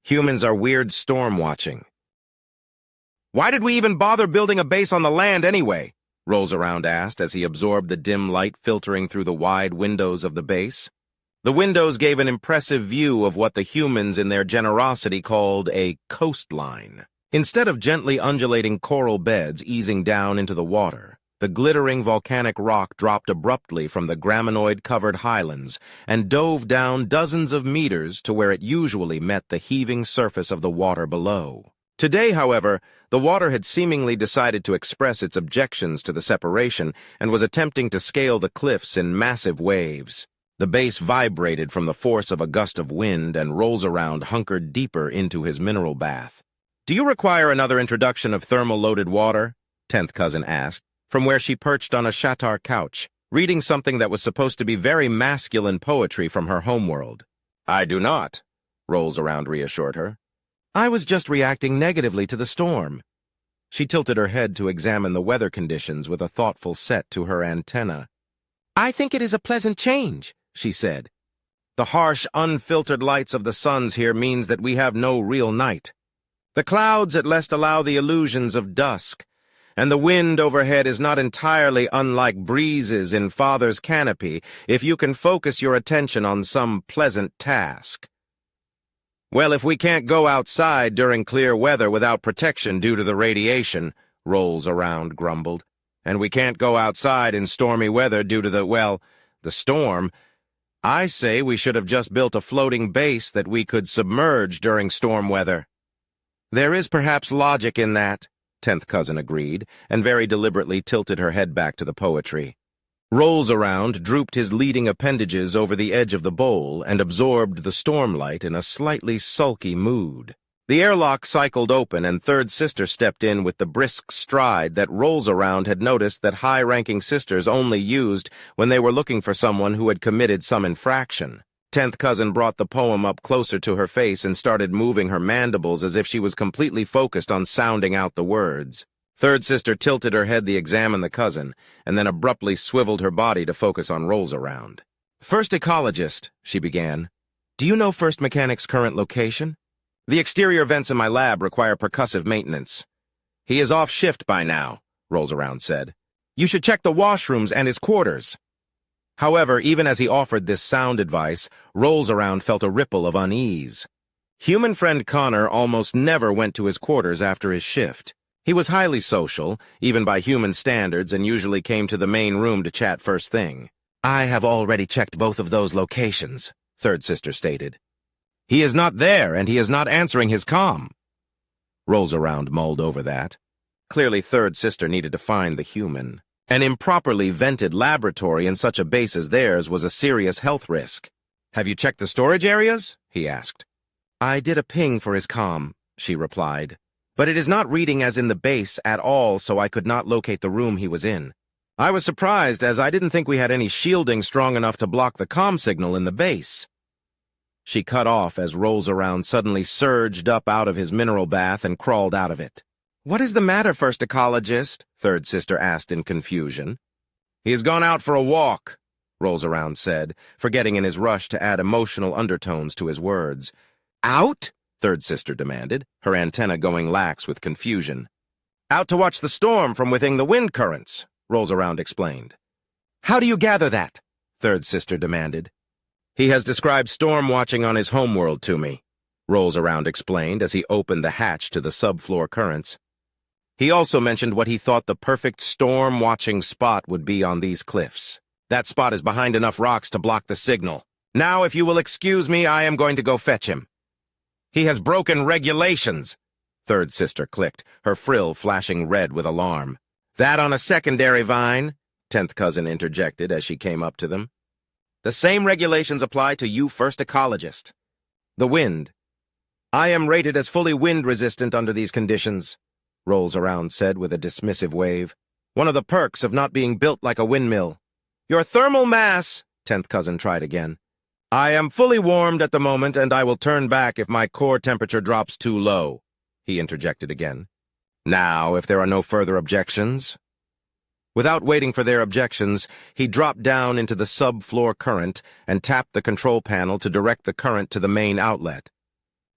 Humans are weird storm watching. Why did we even bother building a base on the land anyway? Rolls Around asked as he absorbed the dim light filtering through the wide windows of the base. The windows gave an impressive view of what the humans in their generosity called a coastline. Instead of gently undulating coral beds easing down into the water, the glittering volcanic rock dropped abruptly from the graminoid-covered highlands and dove down dozens of meters to where it usually met the heaving surface of the water below. Today, however, the water had seemingly decided to express its objections to the separation and was attempting to scale the cliffs in massive waves. The base vibrated from the force of a gust of wind, and Rolls Around hunkered deeper into his mineral bath. "Do you require another introduction of thermal-loaded water?" 10th Cousin asked, from where she perched on a chatar couch, reading something that was supposed to be very masculine poetry from her homeworld. "I do not," Rolls Around reassured her. "I was just reacting negatively to the storm." She tilted her head to examine the weather conditions with a thoughtful set to her antenna. "I think it is a pleasant change," she said. "The harsh, unfiltered lights of the suns here means that we have no real night. The clouds at least allow the illusions of dusk, and the wind overhead is not entirely unlike breezes in Father's canopy if you can focus your attention on some pleasant task." "Well, if we can't go outside during clear weather without protection due to the radiation," Rolls Around grumbled, "and we can't go outside in stormy weather due to the storm, I say we should have just built a floating base that we could submerge during storm weather." "There is perhaps logic in that," 10th Cousin agreed, and very deliberately tilted her head back to the poetry. Rolls Around drooped his leading appendages over the edge of the bowl and absorbed the stormlight in a slightly sulky mood. The airlock cycled open, and Third Sister stepped in with the brisk stride that Rolls Around had noticed that high-ranking sisters only used when they were looking for someone who had committed some infraction. 10th Cousin brought the poem up closer to her face and started moving her mandibles as if she was completely focused on sounding out the words. Third Sister tilted her head to examine the cousin, and then abruptly swiveled her body to focus on Rolls Around. "First Ecologist," she began. "Do you know First Mechanic's current location? The exterior vents in my lab require percussive maintenance." "He is off shift by now," Rolls Around said. "You should check the washrooms and his quarters." However, even as he offered this sound advice, Rolls Around felt a ripple of unease. Human friend Connor almost never went to his quarters after his shift. He was highly social, even by human standards, and usually came to the main room to chat first thing. "I have already checked both of those locations," Third Sister stated. "He is not there, and he is not answering his comm." Rolls Around mulled over that. Clearly Third Sister needed to find the human. An improperly vented laboratory in such a base as theirs was a serious health risk. "Have you checked the storage areas?" he asked. "I did a ping for his comm," she replied. "But it is not reading as in the base at all, so I could not locate the room he was in. I was surprised, as I didn't think we had any shielding strong enough to block the comm signal in the base." She cut off as Rolls Around suddenly surged up out of his mineral bath and crawled out of it. "What is the matter, First Ecologist?" Third Sister asked in confusion. "He has gone out for a walk," Rolls Around said, forgetting in his rush to add emotional undertones to his words. "Out?" Third Sister demanded, her antenna going lax with confusion. "Out to watch the storm from within the wind currents," Rolls Around explained. "How do you gather that?" Third Sister demanded. "He has described storm watching on his homeworld to me," Rolls Around explained as he opened the hatch to the subfloor currents. He also mentioned what he thought the perfect storm-watching spot would be on these cliffs. "That spot is behind enough rocks to block the signal. Now, if you will excuse me, I am going to go fetch him." "He has broken regulations," Third Sister clicked, her frill flashing red with alarm. "That on a secondary vine," 10th Cousin interjected as she came up to them. "The same regulations apply to you, First Ecologist. The wind. I am rated as fully wind-resistant under these conditions," Rolls Around said with a dismissive wave. "One of the perks of not being built like a windmill." "Your thermal mass," 10th Cousin tried again. "I am fully warmed at the moment, and I will turn back if my core temperature drops too low," he interjected again. "Now, if there are no further objections." Without waiting for their objections, he dropped down into the subfloor current and tapped the control panel to direct the current to the main outlet.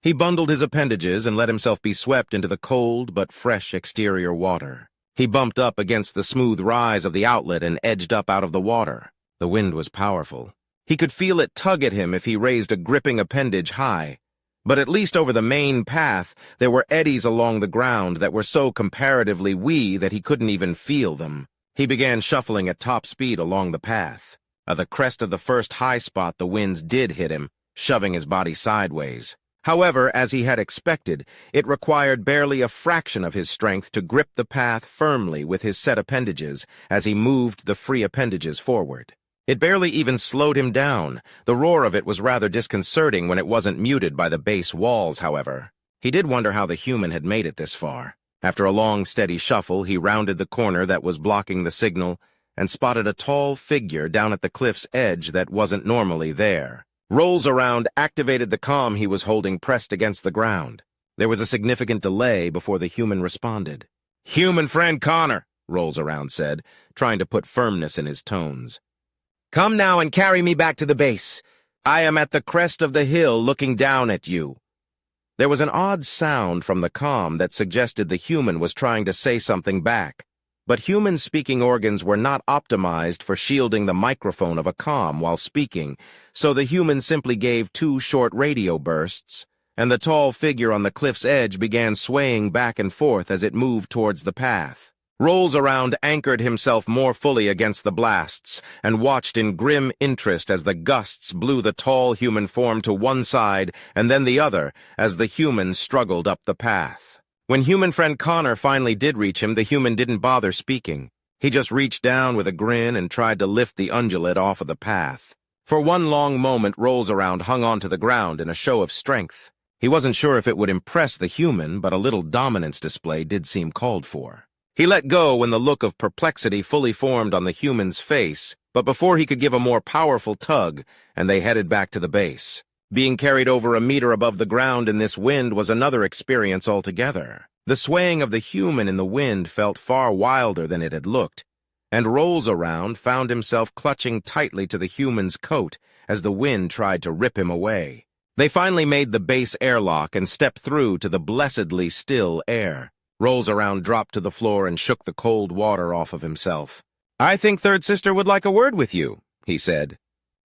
He bundled his appendages and let himself be swept into the cold but fresh exterior water. He bumped up against the smooth rise of the outlet and edged up out of the water. The wind was powerful. He could feel it tug at him if he raised a gripping appendage high. But at least over the main path, there were eddies along the ground that were so comparatively wee that he couldn't even feel them. He began shuffling at top speed along the path. At the crest of the first high spot, the winds did hit him, shoving his body sideways. However, as he had expected, it required barely a fraction of his strength to grip the path firmly with his set appendages as he moved the free appendages forward. It barely even slowed him down. The roar of it was rather disconcerting when it wasn't muted by the base walls, however. He did wonder how the human had made it this far. After a long, steady shuffle, he rounded the corner that was blocking the signal and spotted a tall figure down at the cliff's edge that wasn't normally there. Rolls Around activated the comm he was holding pressed against the ground. There was a significant delay before the human responded. "Human friend Connor," Rolls Around said, trying to put firmness in his tones. "Come now and carry me back to the base. I am at the crest of the hill looking down at you." There was an odd sound from the comm that suggested the human was trying to say something back. But human speaking organs were not optimized for shielding the microphone of a comm while speaking, so the human simply gave 2 short radio bursts, and the tall figure on the cliff's edge began swaying back and forth as it moved towards the path. Rolls Around anchored himself more fully against the blasts and watched in grim interest as the gusts blew the tall human form to one side and then the other as the human struggled up the path. When human friend Connor finally did reach him, the human didn't bother speaking. He just reached down with a grin and tried to lift the undulate off of the path. For one long moment, Rolls Around hung onto the ground in a show of strength. He wasn't sure if it would impress the human, but a little dominance display did seem called for. He let go when the look of perplexity fully formed on the human's face, but before he could give a more powerful tug, and they headed back to the base. Being carried over a meter above the ground in this wind was another experience altogether. The swaying of the human in the wind felt far wilder than it had looked, and Rolls Around found himself clutching tightly to the human's coat as the wind tried to rip him away. They finally made the base airlock and stepped through to the blessedly still air. Rolls Around dropped to the floor and shook the cold water off of himself. "I think Third Sister would like a word with you," he said.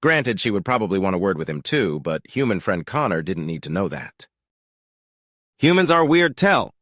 Granted, she would probably want a word with him too, but human friend Connor didn't need to know that. "Humans are weird tell."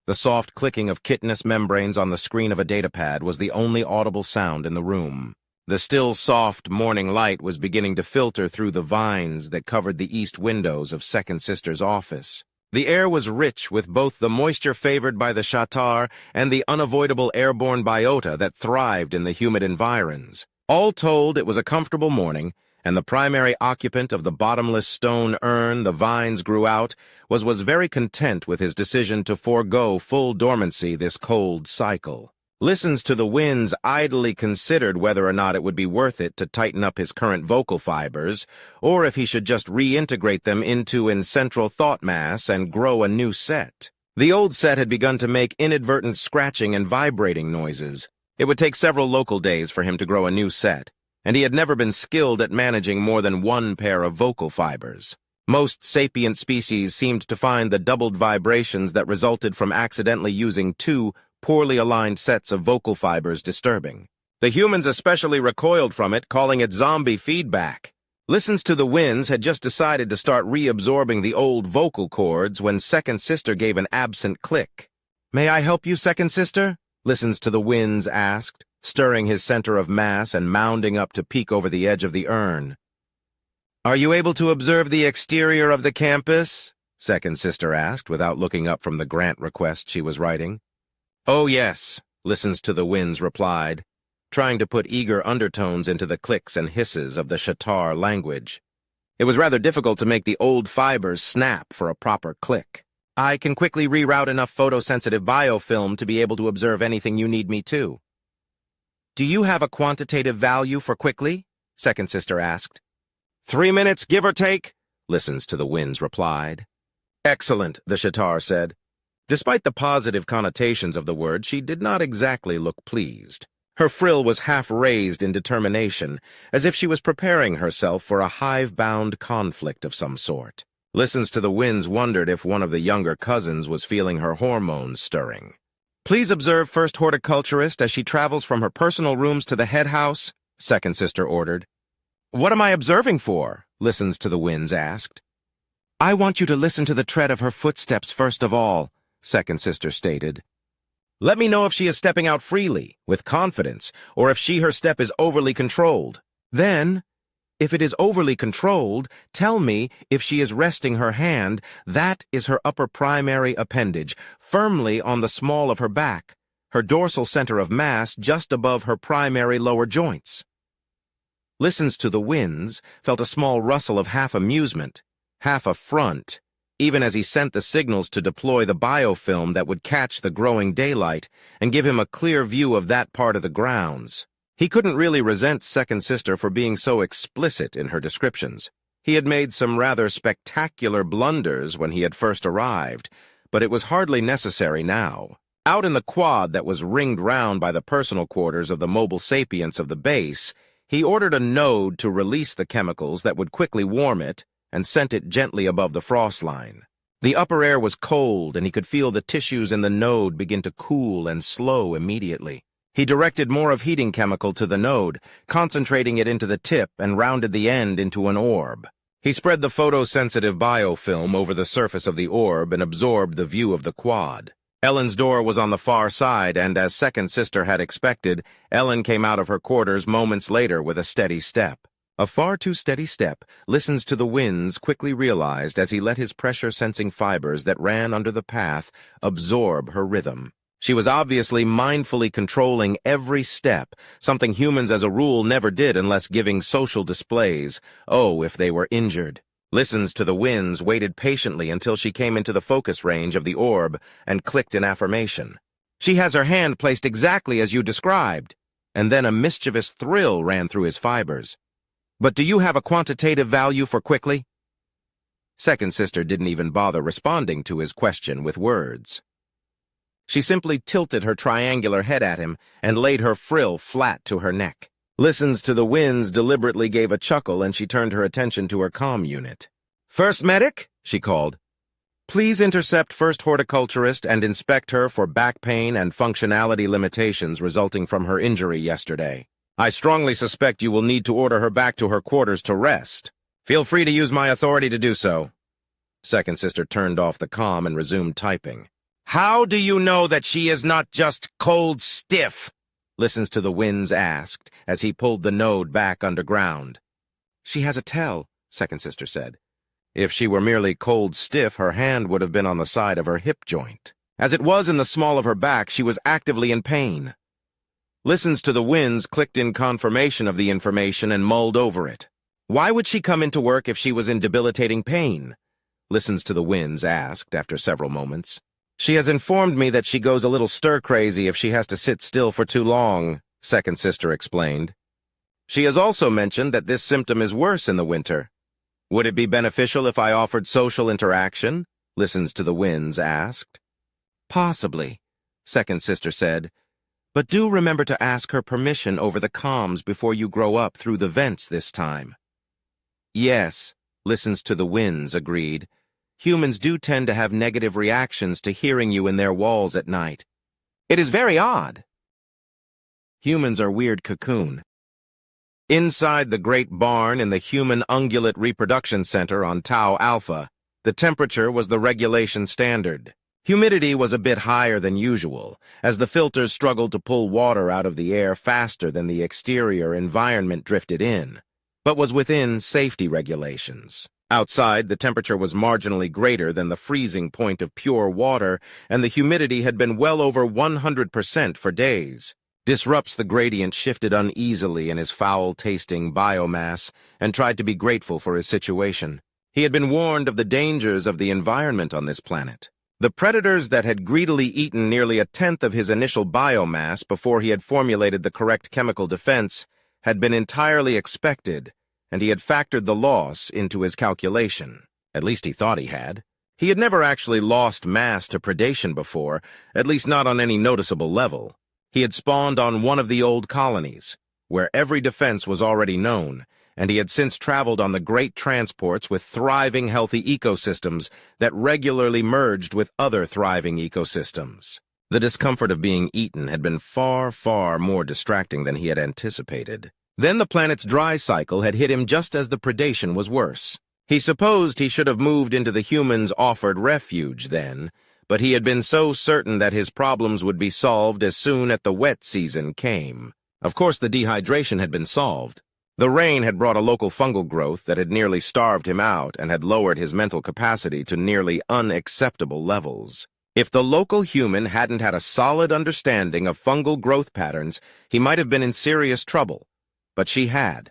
The soft clicking of chitinous membranes on the screen of a datapad was the only audible sound in the room. The still soft morning light was beginning to filter through the vines that covered the east windows of Second Sister's office. The air was rich with both the moisture favored by the shatar and the unavoidable airborne biota that thrived in the humid environs. All told, it was a comfortable morning, and the primary occupant of the bottomless stone urn the vines grew out was very content with his decision to forego full dormancy this cold cycle. Listens to the Winds idly considered whether or not it would be worth it to tighten up his current vocal fibers, or if he should just reintegrate them into an central thought mass and grow a new set. The old set had begun to make inadvertent scratching and vibrating noises. It would take several local days for him to grow a new set, and he had never been skilled at managing more than one pair of vocal fibers. Most sapient species seemed to find the doubled vibrations that resulted from accidentally using 2 poorly aligned sets of vocal fibers disturbing. The humans especially recoiled from it, calling it zombie feedback. Listens to the Winds had just decided to start reabsorbing the old vocal cords when Second Sister gave an absent click. "May I help you, Second Sister?" Listens to the Winds asked, stirring his center of mass and mounding up to peek over the edge of the urn. "Are you able to observe the exterior of the campus?" Second Sister asked, without looking up from the grant request she was writing. "Oh, yes," Listens to the Winds replied, trying to put eager undertones into the clicks and hisses of the shatar language. It was rather difficult to make the old fibers snap for a proper click. "I can quickly reroute enough photosensitive biofilm to be able to observe anything you need me to." "Do you have a quantitative value for quickly?" Second Sister asked. 3 minutes, give or take," Listens to the Winds replied. "Excellent," the shatar said. Despite the positive connotations of the word, she did not exactly look pleased. Her frill was half raised in determination, as if she was preparing herself for a hive-bound conflict of some sort. Listens to the Winds wondered if one of the younger cousins was feeling her hormones stirring. Please observe First Horticulturist as she travels from her personal rooms to the head house, Second Sister ordered. What am I observing for? Listens to the Winds asked. I want you to listen to the tread of her footsteps first of all, Second Sister stated. Let me know if she is stepping out freely, with confidence, or if her step is overly controlled. Then, if it is overly controlled, tell me if she is resting her hand, that is her upper primary appendage, firmly on the small of her back, her dorsal center of mass just above her primary lower joints. Listens to the Winds, felt a small rustle of half amusement, half affront, even as he sent the signals to deploy the biofilm that would catch the growing daylight and give him a clear view of that part of the grounds. He couldn't really resent Second Sister for being so explicit in her descriptions. He had made some rather spectacular blunders when he had first arrived, but it was hardly necessary now. Out in the quad that was ringed round by the personal quarters of the mobile sapients of the base, he ordered a node to release the chemicals that would quickly warm it and sent it gently above the frost line. The upper air was cold, and he could feel the tissues in the node begin to cool and slow immediately. He directed more of heating chemical to the node, concentrating it into the tip and rounded the end into an orb. He spread the photosensitive biofilm over the surface of the orb and absorbed the view of the quad. Ellen's door was on the far side, and as Second Sister had expected, Ellen came out of her quarters moments later with a steady step. A far too steady step, Listens to the Winds quickly realized as he let his pressure-sensing fibers that ran under the path absorb her rhythm. She was obviously mindfully controlling every step, something humans as a rule never did unless giving social displays, if they were injured. Listens to the Winds waited patiently until she came into the focus range of the orb and clicked in affirmation. She has her hand placed exactly as you described. And then a mischievous thrill ran through his fibers. But do you have a quantitative value for quickly? Second Sister didn't even bother responding to his question with words. She simply tilted her triangular head at him and laid her frill flat to her neck. Listens to the Winds deliberately gave a chuckle and she turned her attention to her comm unit. First Medic, she called. Please intercept First Horticulturist and inspect her for back pain and functionality limitations resulting from her injury yesterday. I strongly suspect you will need to order her back to her quarters to rest. Feel free to use my authority to do so. Second Sister turned off the comm and resumed typing. How do you know that she is not just cold stiff? Listens to the Winds asked, as he pulled the node back underground. She has a tell, Second Sister said. If she were merely cold stiff, her hand would have been on the side of her hip joint. As it was in the small of her back, she was actively in pain. Listens to the Winds clicked in confirmation of the information and mulled over it. Why would she come into work if she was in debilitating pain? Listens to the Winds asked after several moments. She has informed me that she goes a little stir-crazy if she has to sit still for too long, Second Sister explained. She has also mentioned that this symptom is worse in the winter. Would it be beneficial if I offered social interaction? Listens to the Winds asked. Possibly, Second Sister said, but do remember to ask her permission over the comms before you grow up through the vents this time. Yes, Listens to the Winds agreed. Humans do tend to have negative reactions to hearing you in their walls at night. It is very odd. Humans are weird cocoon. Inside the great barn in the Human Ungulate Reproduction Center on Tau Alpha, the temperature was the regulation standard. Humidity was a bit higher than usual, as the filters struggled to pull water out of the air faster than the exterior environment drifted in, but was within safety regulations. Outside, the temperature was marginally greater than the freezing point of pure water, and the humidity had been well over 100% for days. Disrupts the gradient shifted uneasily in his foul-tasting biomass and tried to be grateful for his situation. He had been warned of the dangers of the environment on this planet. The predators that had greedily eaten nearly a tenth of his initial biomass before he had formulated the correct chemical defense had been entirely expected, and he had factored the loss into his calculation. At least he thought he had. He had never actually lost mass to predation before, at least not on any noticeable level. He had spawned on one of the old colonies, where every defense was already known, and he had since traveled on the great transports with thriving, healthy ecosystems that regularly merged with other thriving ecosystems. The discomfort of being eaten had been far, far more distracting than he had anticipated. Then the planet's dry cycle had hit him just as the predation was worse. He supposed he should have moved into the humans' offered refuge then, but he had been so certain that his problems would be solved as soon as the wet season came. Of course, the dehydration had been solved. The rain had brought a local fungal growth that had nearly starved him out and had lowered his mental capacity to nearly unacceptable levels. If the local human hadn't had a solid understanding of fungal growth patterns, he might have been in serious trouble. But she had.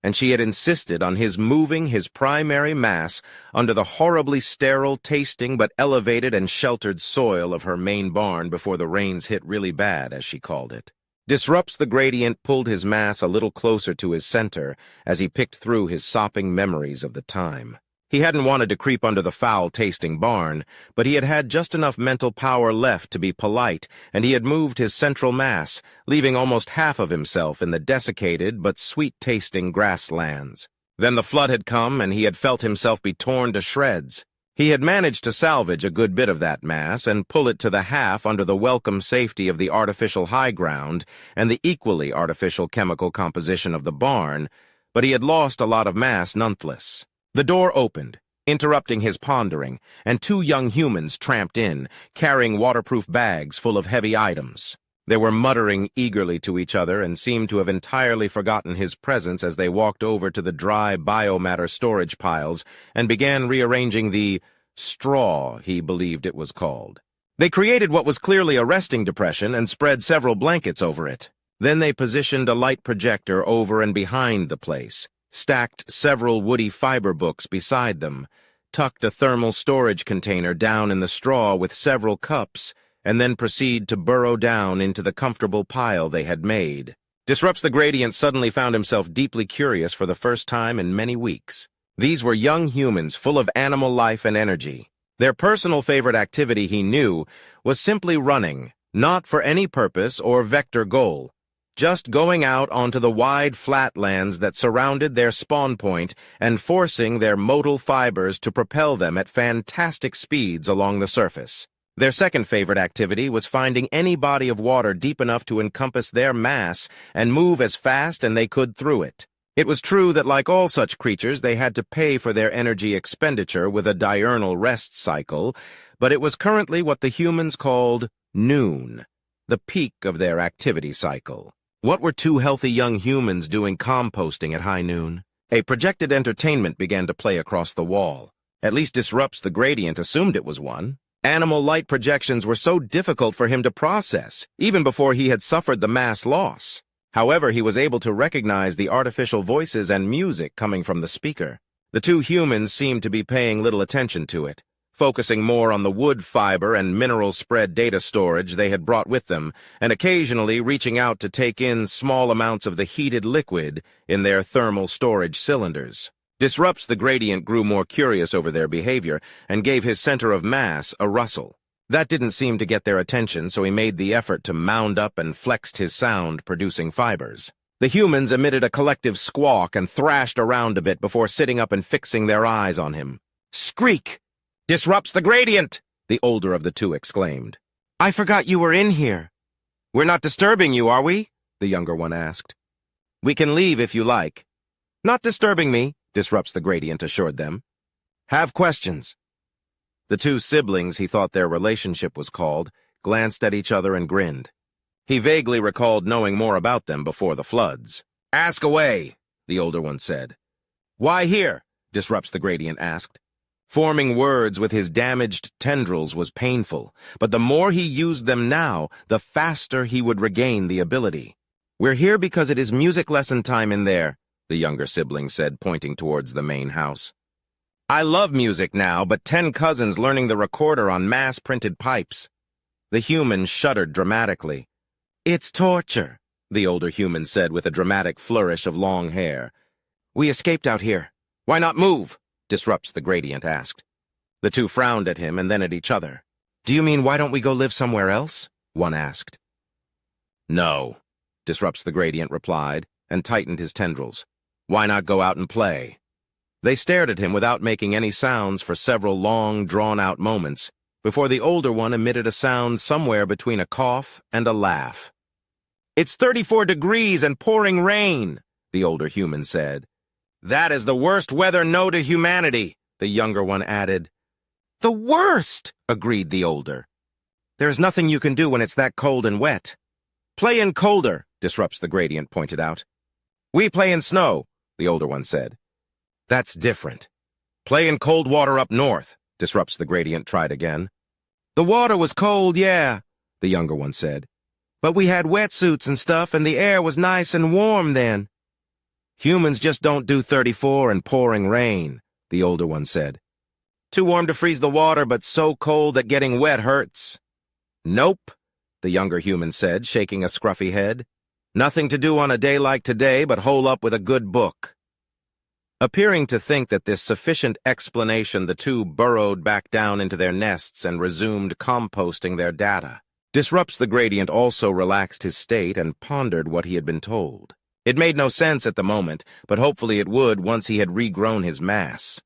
And she had insisted on his moving his primary mass under the horribly sterile-tasting but elevated and sheltered soil of her main barn before the rains hit really bad, as she called it. Disrupts the gradient pulled his mass a little closer to his center as he picked through his sopping memories of the time. He hadn't wanted to creep under the foul-tasting barn, but he had had just enough mental power left to be polite, and he had moved his central mass, leaving almost half of himself in the desiccated but sweet-tasting grasslands. Then the flood had come, and he had felt himself be torn to shreds. He had managed to salvage a good bit of that mass and pull it to the half under the welcome safety of the artificial high ground and the equally artificial chemical composition of the barn, but he had lost a lot of mass nonetheless. The door opened, interrupting his pondering, and two young humans tramped in, carrying waterproof bags full of heavy items. They were muttering eagerly to each other and seemed to have entirely forgotten his presence as they walked over to the dry biomatter storage piles and began rearranging the straw, he believed it was called. They created what was clearly a resting depression and spread several blankets over it. Then they positioned a light projector over and behind the place, stacked several woody fiber books beside them, tucked a thermal storage container down in the straw with several cups, and then proceed to burrow down into the comfortable pile they had made. Disrupts the Gradient suddenly found himself deeply curious for the first time in many weeks. These were young humans full of animal life and energy. Their personal favorite activity, he knew, was simply running, not for any purpose or vector goal. Just going out onto the wide flatlands that surrounded their spawn point and forcing their modal fibers to propel them at fantastic speeds along the surface. Their second favorite activity was finding any body of water deep enough to encompass their mass and move as fast as they could through it. It was true that like all such creatures, they had to pay for their energy expenditure with a diurnal rest cycle, but it was currently what the humans called noon, the peak of their activity cycle. What were two healthy young humans doing composting at high noon? A projected entertainment began to play across the wall. At least Disrupts the Gradient assumed it was one. Animal light projections were so difficult for him to process, even before he had suffered the mass loss. However, he was able to recognize the artificial voices and music coming from the speaker. The two humans seemed to be paying little attention to it, focusing more on the wood fiber and mineral spread data storage they had brought with them, and occasionally reaching out to take in small amounts of the heated liquid in their thermal storage cylinders. Disrupts the Gradient grew more curious over their behavior and gave his center of mass a rustle. That didn't seem to get their attention, so he made the effort to mound up and flexed his sound-producing fibers. The humans emitted a collective squawk and thrashed around a bit before sitting up and fixing their eyes on him. "Skreek! Disrupts the Gradient!" the older of the two exclaimed. "I forgot you were in here." "We're not disturbing you, are we?" the younger one asked. "We can leave if you like." "Not disturbing me," Disrupts the Gradient assured them. "Have questions." The two siblings, he thought their relationship was called, glanced at each other and grinned. He vaguely recalled knowing more about them before the floods. "Ask away," the older one said. "Why here?" Disrupts the Gradient asked. Forming words with his damaged tendrils was painful, but the more he used them now, the faster he would regain the ability. "We're here because it is music lesson time in there," the younger sibling said, pointing towards the main house. "I love music now, but 10 cousins learning the recorder on mass-printed pipes." The human shuddered dramatically. "It's torture," the older human said with a dramatic flourish of long hair. "We escaped out here. Why not move?" Disrupts the Gradient asked. The two frowned at him and then at each other. "Do you mean why don't we go live somewhere else?" one asked. "No," Disrupts the Gradient replied, and tightened his tendrils. Why not go out and play? They stared at him without making any sounds for several long, drawn-out moments before the older one emitted a sound somewhere between a cough and a laugh. "It's 34 degrees and pouring rain," the older human said. "That is the worst weather known to humanity," the younger one added. "The worst," agreed the older. "There's nothing you can do when it's that cold and wet." "Play in colder," Disrupts the Gradient pointed out. "We play in snow," the older one said. "That's different. Play in cold water up north," Disrupts the Gradient tried again. "The water was cold, yeah," the younger one said. "But we had wetsuits and stuff, and the air was nice and warm then." "Humans just don't do 34 and pouring rain," the older one said. "Too warm to freeze the water, but so cold that getting wet hurts." "Nope," the younger human said, shaking a scruffy head. "Nothing to do on a day like today but hole up with a good book." Appearing to think that this sufficient explanation, the two burrowed back down into their nests and resumed composting their data. Disrupts the Gradient also relaxed his state and pondered what he had been told. It made no sense at the moment, but hopefully it would once he had regrown his mass.